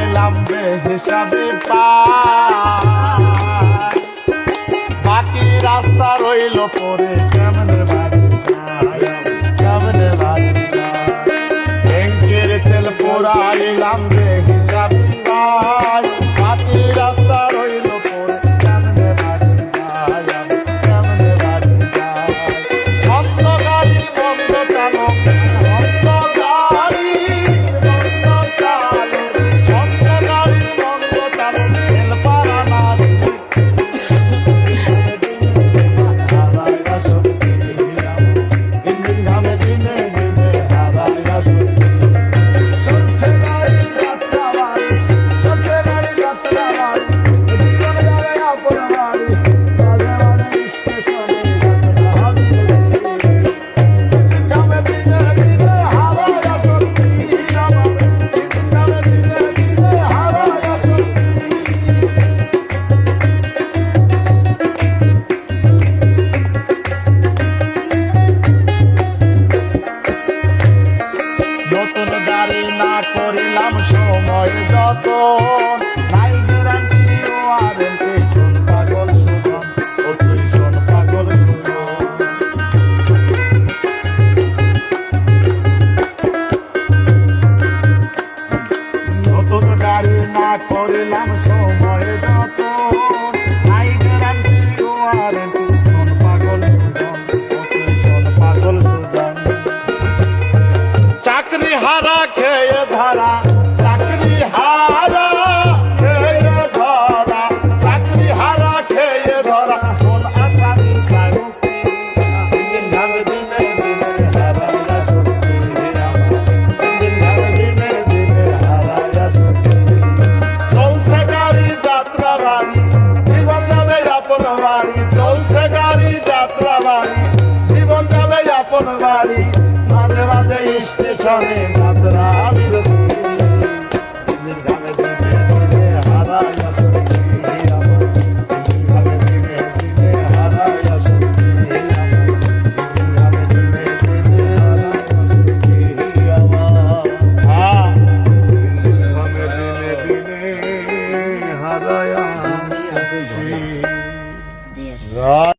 এলাম রে হিসাবে পাই, বাকি রাস্তা রইল পরে কেমনে বাড়ি যাই, কেমনে বাড়ি যাই। ট্যাঙ্কের তেল পোড়া এলাম রে হিসাবে পাই, বাকি রাস্তা রইল পরে কেমনে বাড়ি যাই, কেমনে বাড়ি যাই। বন্ধ গাড়ি বন্ধ চালক, বন্ধ গাড়ি বন্ধ চালক, বন্ধ গাড়ি বন্ধ চালক, তেল পারা না রে। হারাইয়া শক্তি ইঞ্জিন ঘামে দিনে দিনে হারাইয়া শক্তি। চলছে গাড়ি যাত্রা বাড়ি, চলছে গাড়ি যাত্রা বাড়ি, জীবন যাবে আপন বাড়ি, মাঝে মাঝে স্টেশনে যাত্রা হবে। ঘামে দিনে দিনে হারাইয়া শক্তি আমার, ঘামে দিনে দিনে হারাইয়া শক্তি। নতুন গাড়ি না করিলাম সময় যত, নাই গ্যারান্টি ও ওয়ারেন্টি, শোন পাগল সুজন, ও তুই শোন পাগল সুজন। নতুন গাড়ি না করিলাম সময় যত, নাই গ্যারান্টি ও ওয়ারেন্টি, শোন পাগল সুজন, ও তুই শোন পাগল সুজন। চাকরি হারা খেয়ে ধরা, চাকরি হারা খেয়ে ধরা, চাকরি হারা খেয়ে ধরা, কোন আসামি কারুকে ইঞ্জিন ঘামে দিনে দিনে হারাইয়া শক্তি আমার, ইঞ্জিন ঘামে দিনে দিনে হারাইয়া শক্তি। চলছে গাড়ি যাত্রা বাড়ি, জীবন যাবে আপন বাড়ি, চলছে গাড়ি যাত্রা বাড়ি, জীবন যাবে আপন বাড়ি, মাঝে মাঝে স্টেশনে যাত্রা বিরতি। ইঞ্জিন ঘামে দিনে দিনে হারাইয়া শক্তি আমার, ইঞ্জিন ঘামে দিনে দিনে হারাইয়া শক্তি আমার, ইঞ্জিন ঘামে দিনে দিনে হারাইয়া শক্তি আমার। হ্যাঁ, ইঞ্জিন ঘামে দিনে দিনে হারাইয়া শক্তি।